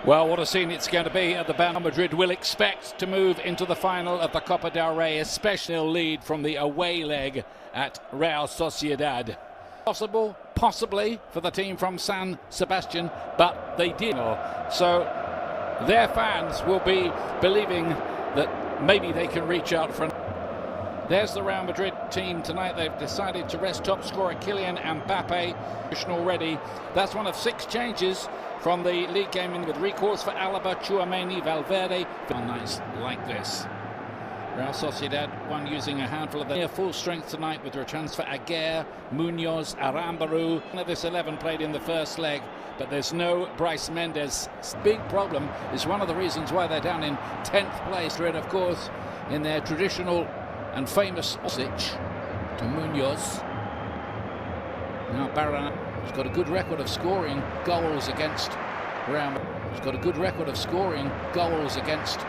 Well, what a scene it's going to be at the Halla Madrid. Will expect to move into the final of the Copa del Rey, especially lead from the away leg at Real Sociedad. Possible, possibly, for the team from San Sebastian, but they did. So their fans will be believing that maybe they can reach out for. There's the Real Madrid team tonight. They've decided to rest top scorer Kylian Mbappe already. That's one of 6 changes from the league game with recourse for Alaba, Tchouaméni, Valverde. Nice like this. Real Sociedad one using a handful of near full strength tonight with returns for Aguirre, Munoz, Arambaru. None of this 11 played in the first leg, but there's no Bryce Mendes. Big problem is one of the reasons why they're down in 10th place. And of course, in their traditional and famous switch to Munoz. Now Barran has got a good record of scoring goals against Real Madrid. He's got a good record of scoring goals against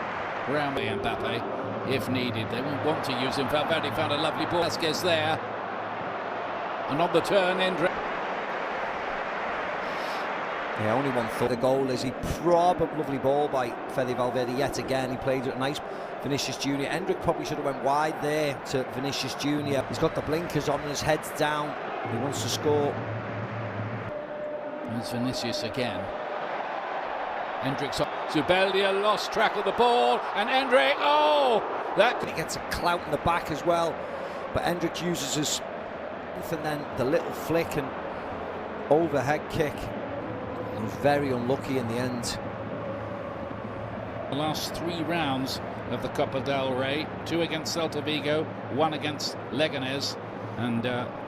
Real Madrid. Mbappe, if needed. They won't want to use him. Valverde found a lovely ball. Vasquez there. And on the turn, Endrick. Yeah, only one thought. The goal is lovely ball by Fede Valverde yet again. He played it nice. Vinicius Jr. Endrick probably should have went wide there to Vinicius Jr. He's got the blinkers on and his head's down. He wants to score. There's Vinicius again. Endrick's up. Zubeldia lost track of the ball, and Endrick, He gets a clout in the back as well, but Endrick uses his and then the little flick and overhead kick. He was very unlucky in the end. The last 3 rounds of the Copa del Rey, 2 against Celta Vigo, 1 against Leganés, and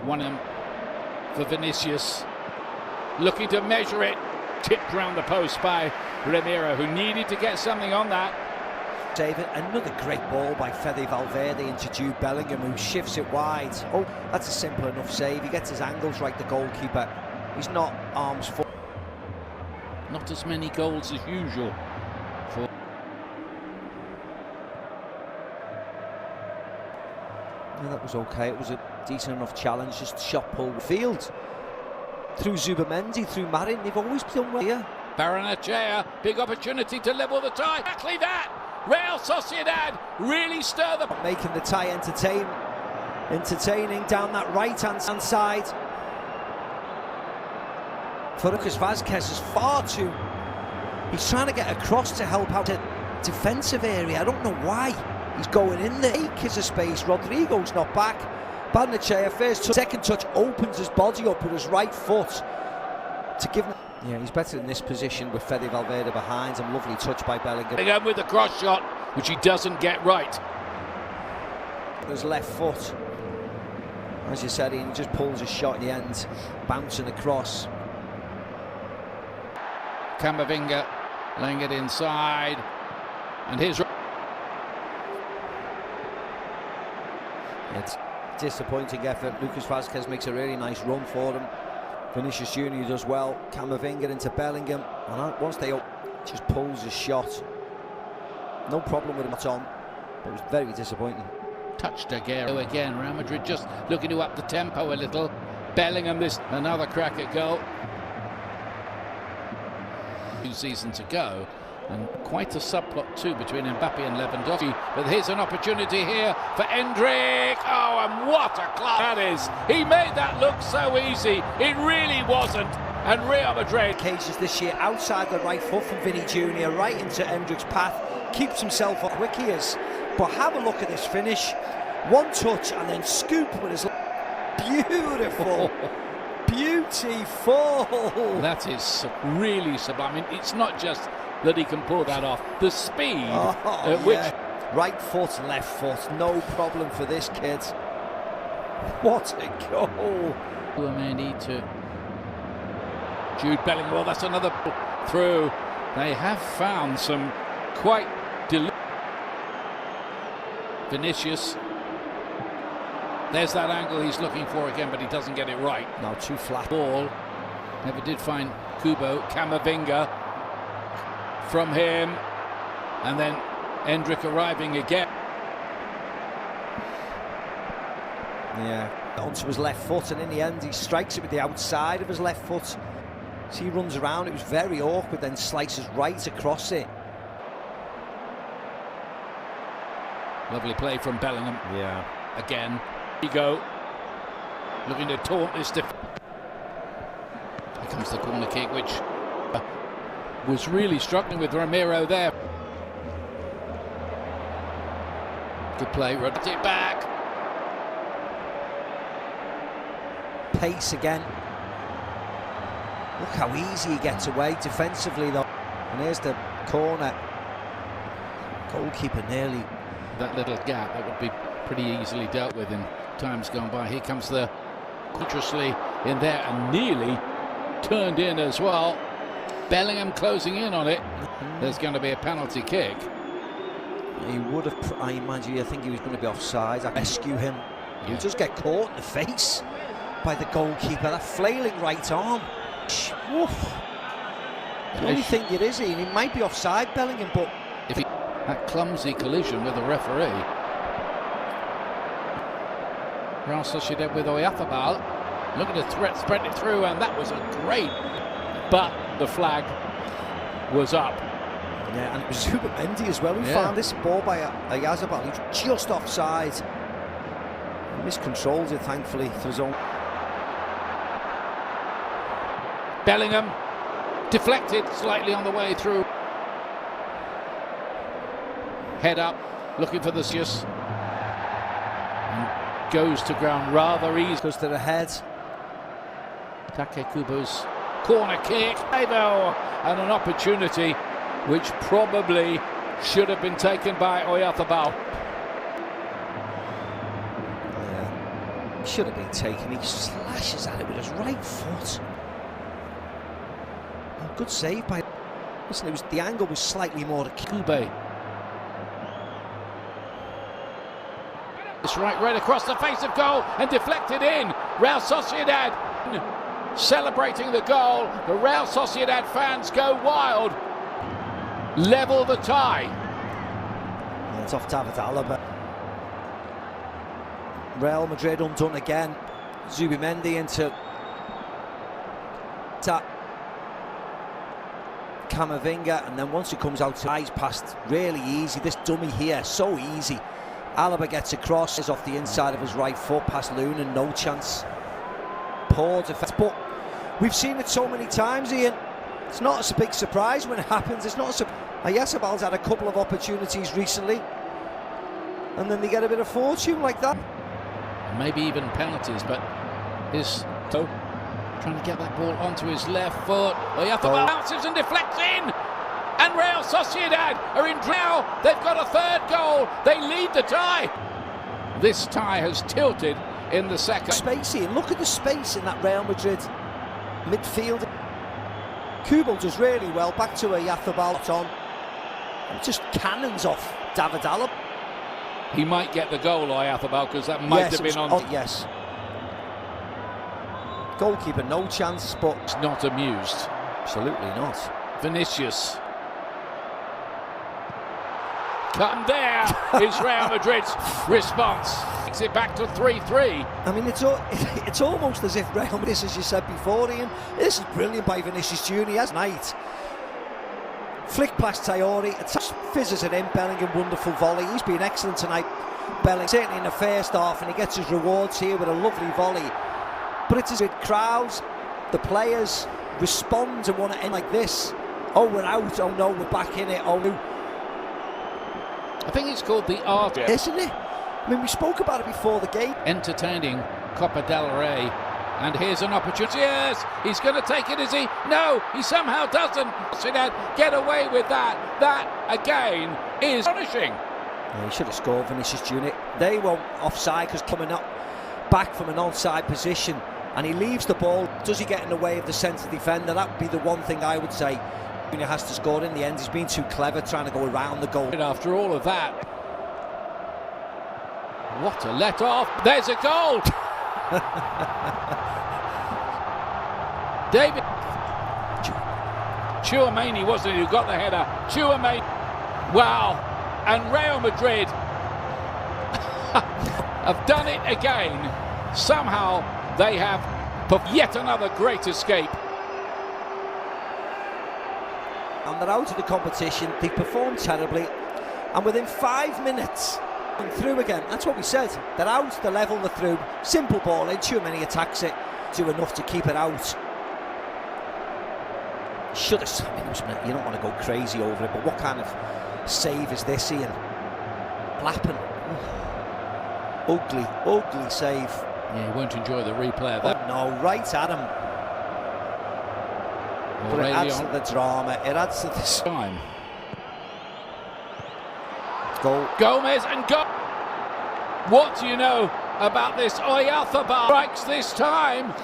1 for Vinicius. Looking to measure it, tipped round the post by Ramiro, who needed to get something on that. David, another great ball by Fede Valverde into Jude Bellingham, who shifts it wide. Oh, that's a simple enough save. He gets his angles right, the goalkeeper. He's not arms full. Not as many goals as usual for. Yeah, that was okay. It was a decent enough challenge. Just shot pull the field. Through Zubamendi, through Marin, they've always done well here. Barrenechea, big opportunity to level the tie. Exactly that! Real Sociedad really stir the... Making the tie entertaining down that right-hand side. For Lucas Vasquez is far too... He's trying to get across to help out the defensive area. I don't know why he's going in there. 8 kids of space. Rodrigo's not back. Barrenechea, first touch, second touch, opens his body up with his right foot to give him. Yeah, he's better in this position with Fede Valverde behind him. Lovely touch by Bellingham. Again with the cross shot, which he doesn't get right. His left foot, as you said, he just pulls his shot in the end, bouncing across. Camavinga laying it inside, and here's. It's disappointing effort. Lucas Vasquez makes a really nice run for him. Vinicius Jr. does well. Camavinga into Bellingham, and once they just pulls his shot. No problem with him at all, but it was very disappointing. Touched Aguirre again. Real Madrid just looking to up the tempo a little. Bellingham, this another crack at goal. 2 seasons ago, and quite a subplot too between Mbappe and Lewandowski. But here's an opportunity here for Endrick. Oh, and what a class that is! He made that look so easy. It really wasn't. And Real Madrid. Cases this year outside the right foot from Vinny Jr. right into Endrick's path. Keeps himself up quick he is. But have a look at this finish. One touch and then scoop with his. Beautiful. Beautiful. That is really sublime. I mean, it's not just that he can pull that off. The speed at which... Right foot, left foot, no problem for this kid. What a goal. Tchouaméni to Jude Bellingham. Well, that's another through. They have found some quite Vinicius. There's that angle he's looking for again, but he doesn't get it right. No, too flat. Ball. Never did find Kubo. Camavinga from him. And then Endrick arriving again. Yeah, onto his left foot, and in the end he strikes it with the outside of his left foot. So he runs around, it was very awkward, then slices right across it. Lovely play from Bellingham. Yeah. Again, here you go. Looking to taunt this. Here comes the corner kick, which was really struggling with Romero there. Good play, rubbed it back. Pace again. Look how easy he gets away defensively though. And here's the corner. Goalkeeper nearly. That little gap, that would be pretty easily dealt with in times gone by. Here comes the cautiously in there and nearly turned in as well. Bellingham closing in on it. There's going to be a penalty kick. He would have, I imagine, I think he was going to be offside. I rescue him. He just get caught in the face by the goalkeeper. That flailing right arm. Woof. The only thing it is, he might be offside, Bellingham, but if he that clumsy collision with the referee. Real Sociedad with Oyarzabal looking to spread it through, and that was a great, but the flag was up. Yeah, and it was Zubimendi as well who found this ball by Oyarzabal. He was just offside. He miscontrolled it, thankfully, for his own. Bellingham deflected slightly on the way through. Head up, looking for the Sius. And goes to ground rather easy. Goes to the head. Takekubo's corner kick. And an opportunity which probably should have been taken by Oyarzabal. Yeah, should have been taken. He slashes at it with his right foot. Oh, good save by. Listen, it was the angle was slightly more to Kube. It's right across the face of goal and deflected in. Real Sociedad celebrating the goal. The Real Sociedad fans go wild. Level the tie. And it's off David Alaba. Real Madrid undone again. Zubimendi into Camavinga, and then once it comes out, eyes past really easy. This dummy here, so easy. Alaba gets across, is off the inside of his right foot past Luna, no chance. Poor defense, but we've seen it so many times, Ian. It's not a big surprise when it happens. It's not a surprise. Oyarzabal's had a couple of opportunities recently, and then they get a bit of fortune like that. Maybe even penalties, but his toe trying to get that ball onto his left foot. Oyarzabal bounces and deflects in, and Real Sociedad are in now. They've got a third goal. They lead the tie. This tie has tilted in the second. Spacey, and look at the space in that Real Madrid midfield. Kubo does really well. Back to Oyarzabal on. Just cannons off David Alaba. He might get the goal, Oyarzabal, because that might have been on. Oh, yes. Goalkeeper, no chance, but he's not amused. Absolutely not. Vinicius. And there is Real Madrid's response. Takes it back to 3-3. I mean, it's almost as if Real Madrid, as you said before, Ian, this is brilliant by Vinicius Junior. That's night. Flick past Traoré, fizzes it in. Bellingham, wonderful volley. He's been excellent tonight. Bellingham, certainly in the first half, and he gets his rewards here with a lovely volley. But it's with crowds, the players respond and want to end like this. Oh, we're out. Oh no, we're back in it. Oh no. I think it's called the art, isn't it? I mean, we spoke about it before the game. Entertaining Copa del Rey, and here's an opportunity. Yes, he's going to take it, is he? No, he somehow doesn't. Get away with that. That again is astonishing. Yeah, he should have scored, Vinicius Junior. They won't offside because coming up back from an onside position, and he leaves the ball. Does he get in the way of the centre defender? That would be the one thing I would say. Junior has to score in the end. He's been too clever trying to go around the goal. After all of that, what a let off. There's a goal. David Tchouameni, wasn't it, who got the header? Tchouameni. Wow. And Real Madrid have done it again. Somehow they have yet another great escape. And they're out of the competition. They performed terribly, and within 5 minutes, and through again. That's what we said. They're out, they're level, they're through. Simple ball in. Too many attacks it. Do enough to keep it out. Should have. I mean, you don't want to go crazy over it, but what kind of save is this, Ian? Blappen. Ugly, ugly save. Yeah, you won't enjoy the replay of that. Oh, no, right at him. But it adds to the drama. It adds to this time. Goal. Gomez and go. What do you know about this? Oyarzábal strikes this time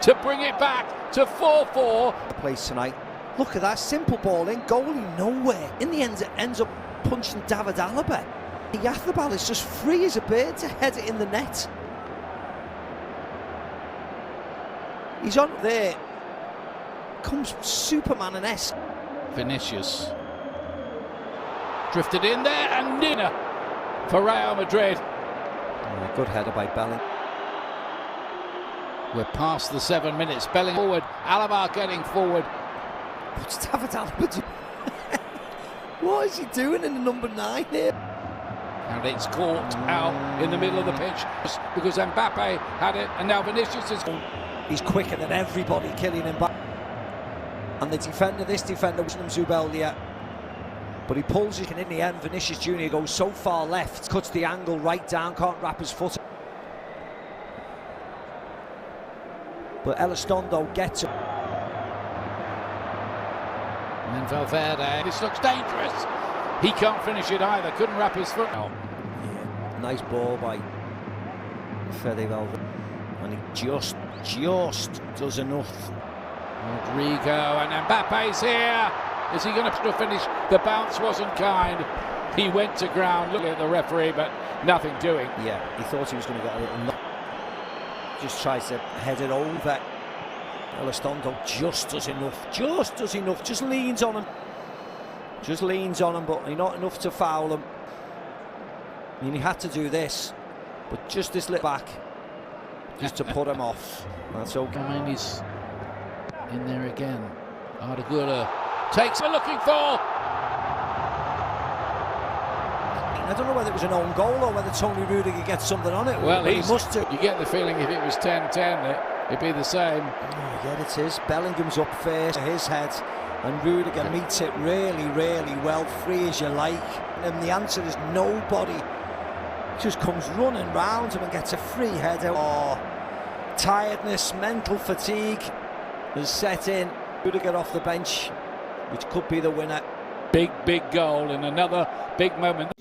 to bring it back to 4-4. Place tonight. Look at that simple ball in, goalie nowhere. In the end, it ends up punching David Alaba. Oyarzábal is just free as a bird to head it in the net. He's on there. Comes Superman-esque. Vinicius drifted in there and dinner for Real Madrid. Good header by Belling. We're past the 7 minutes. Belling forward. Alaba getting forward. What's David Alaba doing? What is he doing in the number 9 here? And it's caught out in the middle of the pitch because Mbappe had it, and now Vinicius is. He's quicker than everybody, Kylian Mbappe. And the defender, this defender, was Zubeldia. But he pulls it, and in the end, Vinicius Jr. goes so far left, cuts the angle right down, can't wrap his foot. But Elizondo gets it. And then Valverde. This looks dangerous. He can't finish it either. Couldn't wrap his foot. Oh. Yeah, nice ball by Fede Valverde. And he just does enough. Rodrigo and Mbappe's here. Is he going to finish? The bounce wasn't kind. He went to ground, looking at the referee, but nothing doing. Yeah, he thought he was going to get a little knock. Just tries to head it over. Elizondo just does enough, just leans on him. But not enough to foul him. I mean, he had to do this, but just this little back, just to put him off. That's okay. Mine is in there again. Arda takes a looking for. I don't know whether it was an own goal or whether Tony Rudiger gets something on it. Well, he must do. You get the feeling if it was 10-10, it'd be the same. Oh, yeah, it is. Bellingham's up first, his head, and Rudiger meets it really well, free as you like. And the answer is nobody. Just comes running round him and gets a free header. Oh, tiredness, mental fatigue has set in. Rudiger off the bench, which could be the winner. Big goal in another big moment.